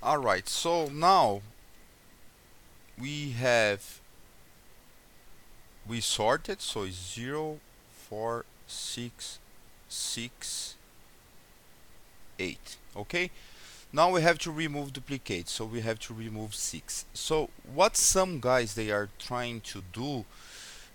Alright, so now we have we sorted, so it's 0 4 6 6 8. Okay, now we have to remove duplicates, so we have to remove 6. So what some guys they are trying to do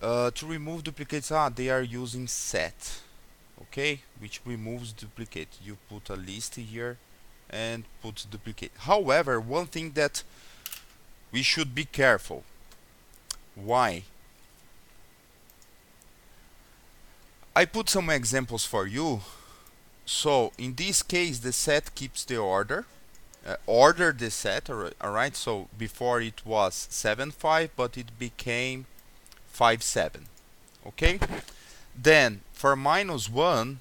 to remove duplicates, they are using set, okay, which removes duplicate. You put a list here and put duplicate. However, one thing that we should be careful. Why? I put some examples for you. So in this case, the set keeps the order. Order the set, alright? So before it was 7 5, but it became 5 7. Okay? Then for -1,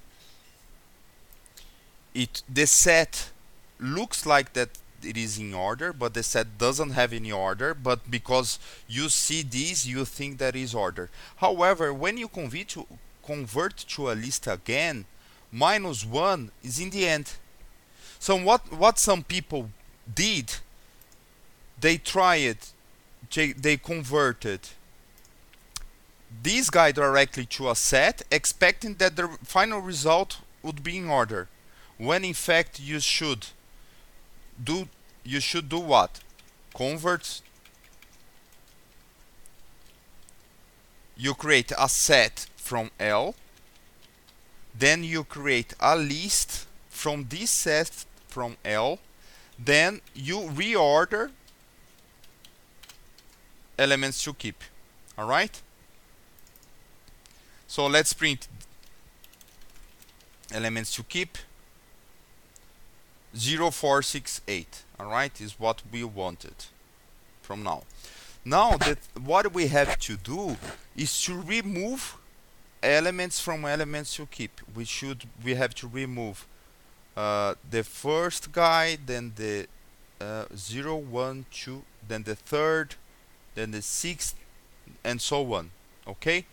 the set looks like that it is in order, but the set doesn't have any order. But because you see this, you think that is order. However, when you convert to a list again, -1 is in the end. So what some people did, they tried, they converted this guy directly to a set, expecting that the final result would be in order, when in fact do you should do what? Convert. You create a set from L, then you create a list from this set from L, then you reorder elements to keep. All right, so let's print elements to keep 0 4 6 8. All right, is what we wanted from now. Now that what we have to do is to remove elements from elements to keep. We have to remove the first guy, then the 0 1 2, then the third, then the sixth, and so on. Okay,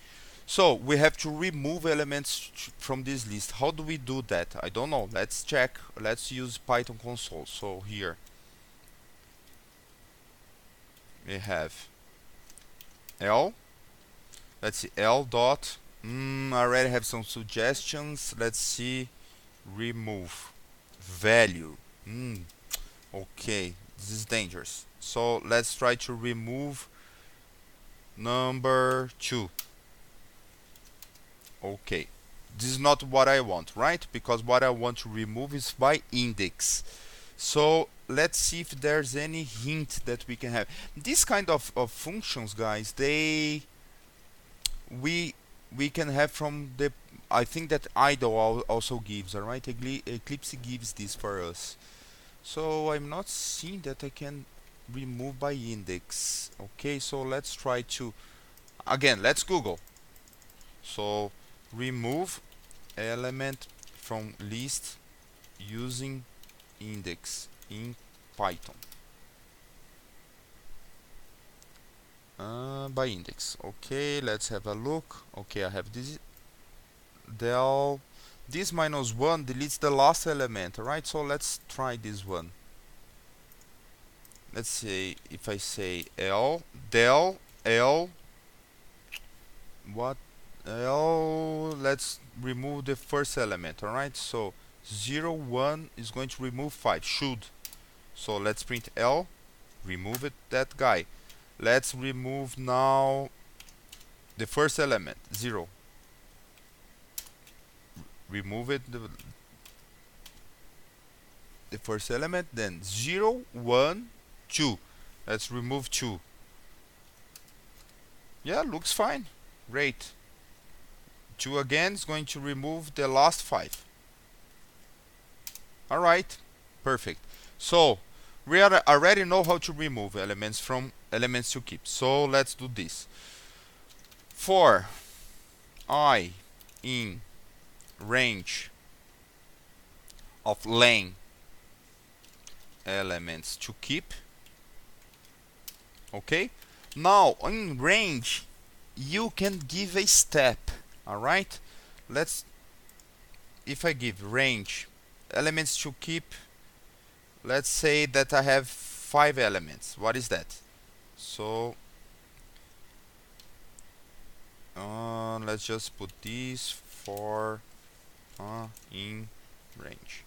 so we have to remove elements from this list. How do we do that? I don't know. Let's check. Let's use Python console. So here we have L. Let's see, L dot. I already have some suggestions. Let's see. Remove value. Okay, this is dangerous. So let's try to remove number 2. Okay, this is not what I want, right? Because what I want to remove is by index. So let's see if there's any hint that we can have. This kind of functions, guys, we can have from the, I think that idle also gives, all right? Eclipse gives this for us. So I'm not seeing that I can remove by index. Okay, so let's try to, again, let's Google. So remove element from list using index in Python. By index. Okay, let's have a look. Okay, I have this del. This -1 deletes the last element, alright? So let's try this one. Let's say if I say L del L, what L, let's remove the first element, alright? So 0 1 is going to remove 5, should. So let's print L, remove it, that guy. Let's remove now the first element, 0. Remove it, the first element, then 0 1 2. Let's remove 2. Yeah, looks fine. Great. 2 again is going to remove the last 5. Alright, perfect. So we already know how to remove elements from elements to keep. So let's do this. For I in range of len elements to keep. Okay, now in range you can give a step. All right, let's, if I give range elements to keep let's say that I have 5 elements. What is that? So let's just put this for in range.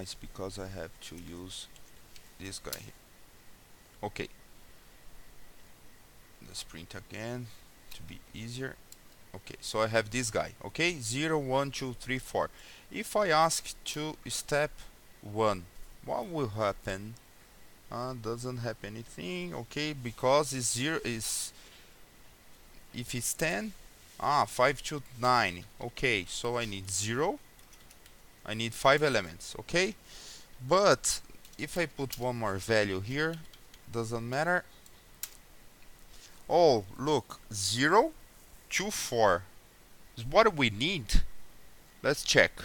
It's because I have to use this guy here. Okay, let's print again to be easier. Okay, so I have this guy. Okay, 0, 1, 2, 3, 4. If I ask to step 1, what will happen? Doesn't happen anything. Okay, because it's 0 is, if it's 10, 5 to 9. Okay, so I need 0. I need 5 elements. Okay, but if I put one more value here, doesn't matter. Oh, look, 0 to 4 is what we need. Let's check.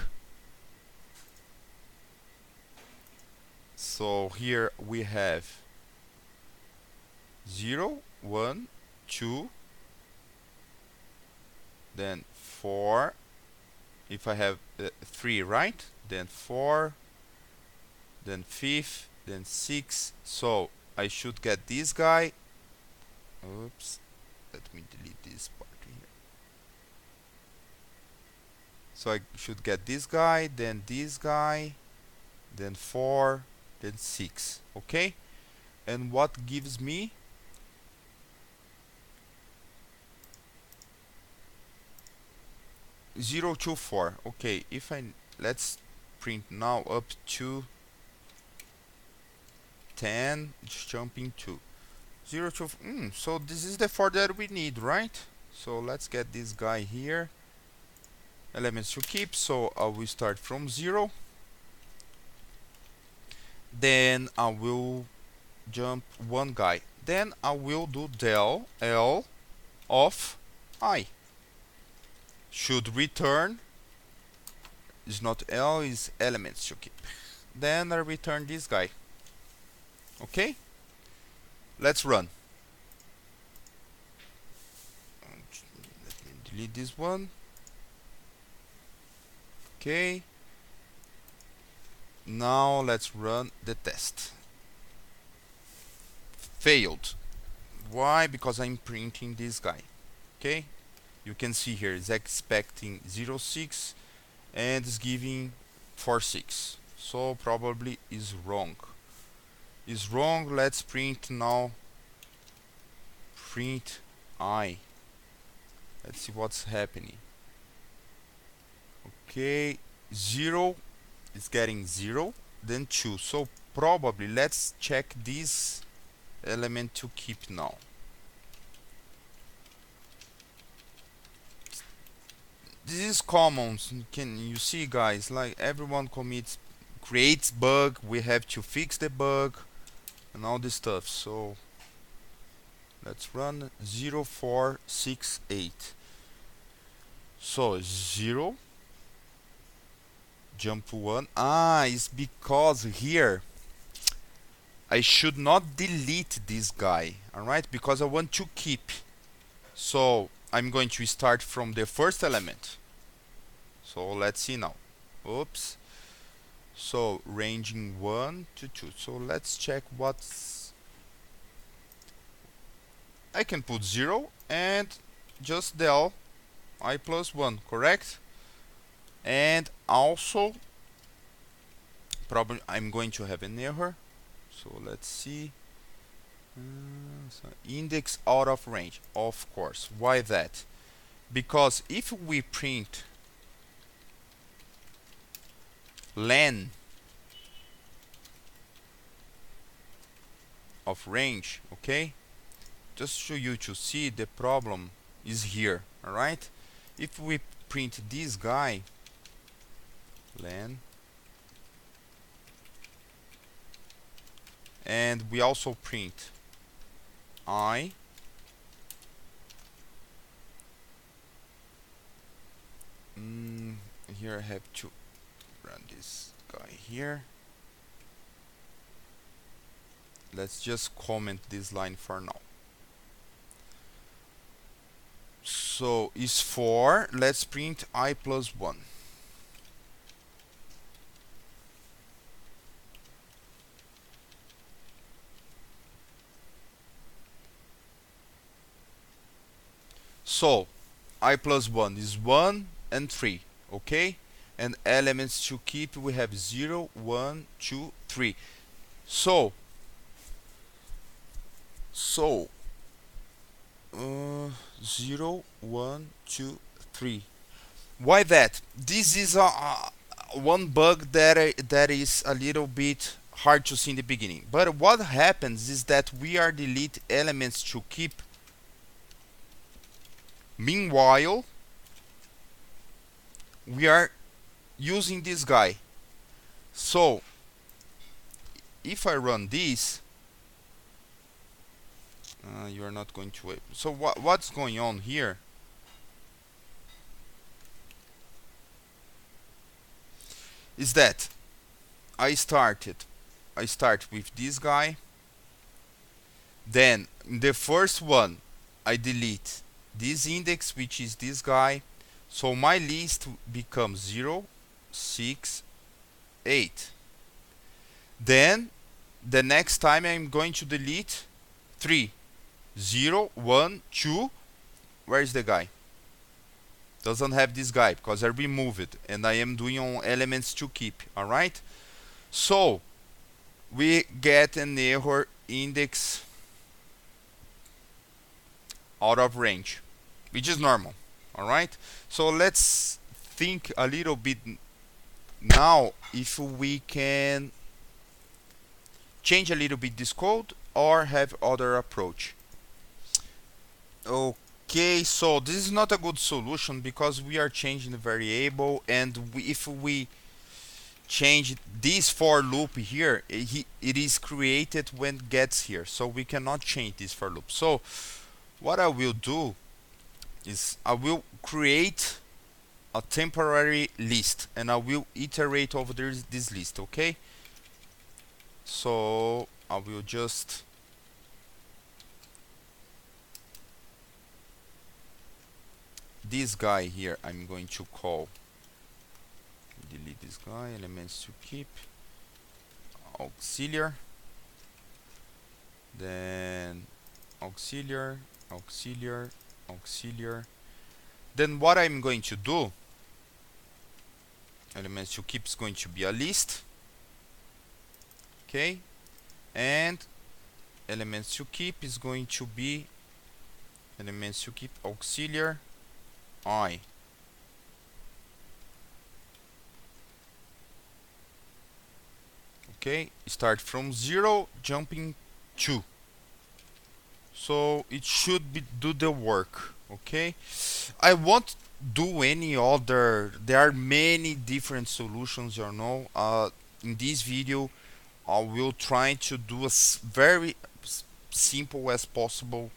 So here we have 0, 1, 2, then 4. If I have 3, right? Then 4, then 5, then 6. So I should get this guy. Oops, let me delete this part here. So I should get this guy, then 4, then 6. Okay, and what gives me 0 to 4. Okay, if I let's print now up to 10, jumping to 0 to so this is the 4 that we need, right? So let's get this guy here, elements to keep. So I will start from 0, then I will jump one guy, then I will do del L of I. Should return is not L, is elements to keep. Then I return this guy. Okay, let's run. Let me delete this one. Okay, now let's run the test. Failed. Why? Because I'm printing this guy. Okay, you can see here it's expecting 0.6 and it's giving 4.6. So probably is wrong. Is wrong. Let's print now. Print I. Let's see what's happening. Okay, 0 is getting 0, then 2. So probably let's check this element to keep now. This is common. Can you see, guys? Like everyone creates bug. We have to fix the bug and all this stuff. So let's run 0468. So 0, jump 1. It's because here I should not delete this guy, alright? Because I want to keep. So I'm going to start from the first element. So let's see now. Oops. So ranging 1 to 2. So let's check what's. I can put 0 and just del I plus 1, correct? And also probably I'm going to have an error. So let's see. So index out of range, of course. Why that? Because if we print len of range, okay, just so you to see the problem is here, all right? If we print this guy len, and we also print I, here I have to run this guy here. Let's just comment this line for now. So is 4. Let's print I plus 1. So I plus 1 is 1 and 3. Okay? And elements to keep, we have 0, 1, 2, 3. So, so 0, 1, 2, 3. Why that? This is a one bug that is a little bit hard to see in the beginning. But what happens is that we are delete elements to keep. Meanwhile, we are using this guy. So if I run this, you are not going to wait. So what's going on here is that I start with this guy. Then in the first one, I delete this index, which is this guy. So my list becomes 0, 6, 8. Then the next time I'm going to delete 3, 0, 1, 2. Where is the guy? Doesn't have this guy because I removed it and I am doing on elements to keep. Alright? So we get an error index out of range, which is normal. Alright? So let's think a little bit now if we can change a little bit this code or have other approach. Okay, so this is not a good solution because we are changing the variable, and if we change this for loop here, it is created when it gets here, so we cannot change this for loop. So what I will do is I will create a temporary list and I will iterate over this list. Okay, so I will just this guy here I'm going to call, delete this guy, elements to keep, auxiliary, then auxiliary, auxiliary, auxiliary. Then what I'm going to do, elements to keep is going to be a list. Okay, and elements to keep is going to be elements to keep auxiliary I. Okay, start from 0, jumping 2. So it should do the work. Okay, I won't do any other. There are many different solutions, you know. In this video, I will try to do as very simple as possible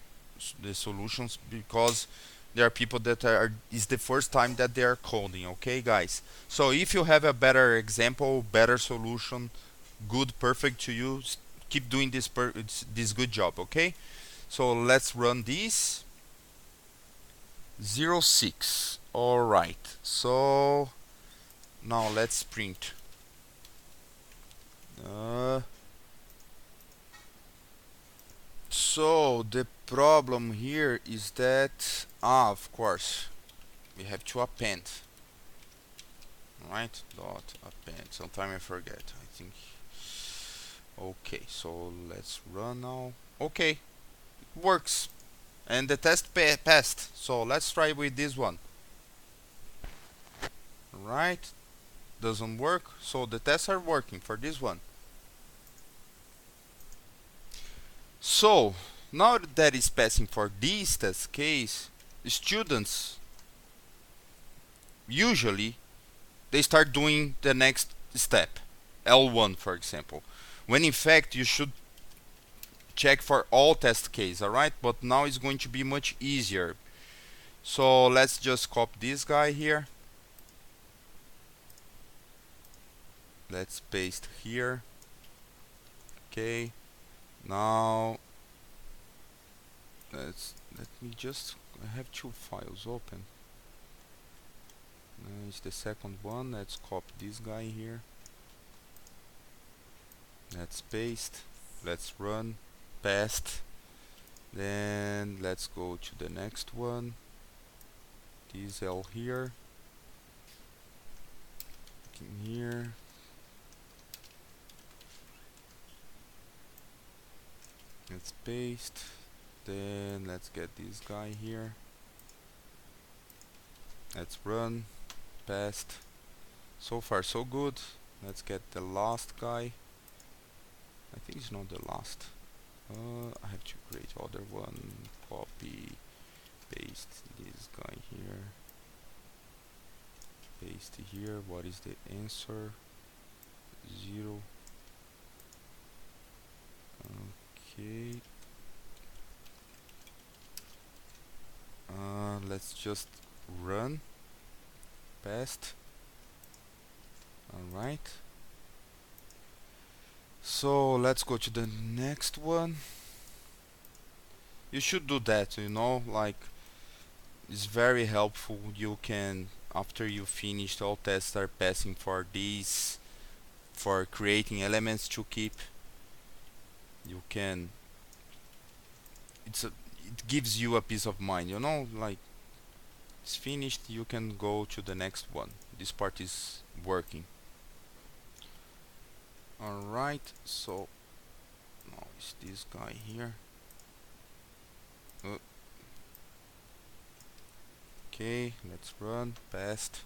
the solutions, because there are people that are is the first time that they are coding. Okay, guys. So if you have a better example, better solution, good, perfect to you, keep doing this good job. Okay. So let's run this. 06. Alright, so now let's print. So the problem here is that, of course, we have to append. Right? Dot append. Sometimes I forget. I think. Okay, so let's run now. Okay, it works. And the test passed. So let's try with this one. Right? Doesn't work. So the tests are working for this one. So now that is passing for this test case, students usually they start doing the next step, L1 for example, when in fact you should check for all test case. Alright, but now it's going to be much easier. So let's just copy this guy here, let's paste here. Okay, now let me just, I have two files open. It's the second one. Let's copy this guy here. Let's paste. Let's run. Paste. Then let's go to the next one. This L here. In here. Let's paste. Then let's get this guy here. Let's run. Paste. So far so good. Let's get the last guy. I think it's not the last. I have to create other one. Copy. Paste this guy here. Paste here. What is the answer? 0. Okay. Let's just run. Paste. Alright. So let's go to the next one. You should do that, you know, like it's very helpful. You can, after you finished all tests are passing for these, for creating elements to keep, you can, it gives you a peace of mind, you know, like it's finished, you can go to the next one. This part is working. Alright, so now it's this guy here. Okay, let's run. Past.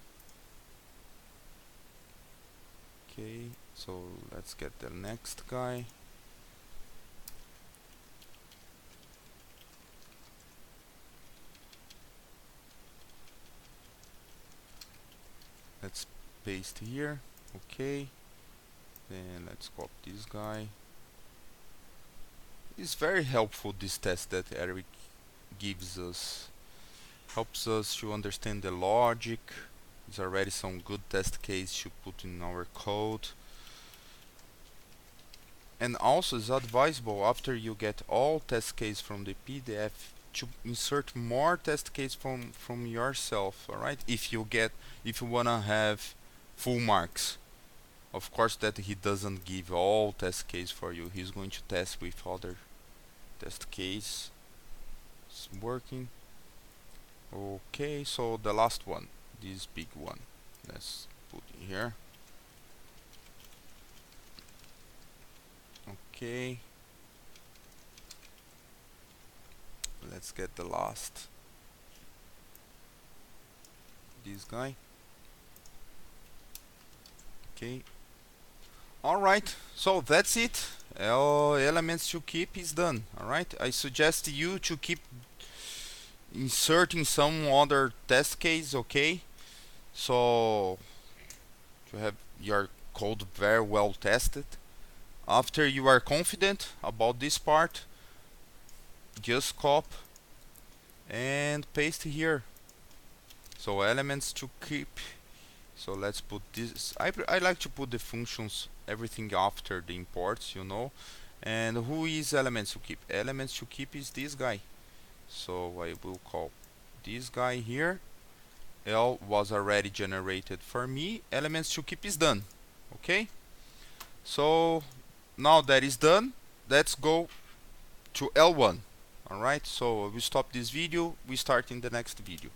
Okay, so let's get the next guy. Let's paste here. Okay, then let's copy this guy. It's very helpful, this test that Eric gives us. Helps us to understand the logic. There's already some good test case to put in our code. And also it's advisable, after you get all test case from the PDF, to insert more test case from yourself. Alright, if you wanna have full marks. Of course that he doesn't give all test case for you. He's going to test with other test case. It's working. Okay, so the last one, this big one, let's put in here. Okay, let's get the last, this guy. Okay, alright, so that's it. Elements to keep is done. Alright, I suggest you to keep inserting some other test case, okay, so to have your code very well tested. After you are confident about this part, just copy and paste here. So elements to keep. So let's put this. I like to put the functions, everything after the imports, you know. And who is elements to keep? Elements to keep is this guy. So I will call this guy here. L was already generated for me. Elements to keep is done. Okay. So now that is done, let's go to L1. Alright, so we stop this video, we start in the next video.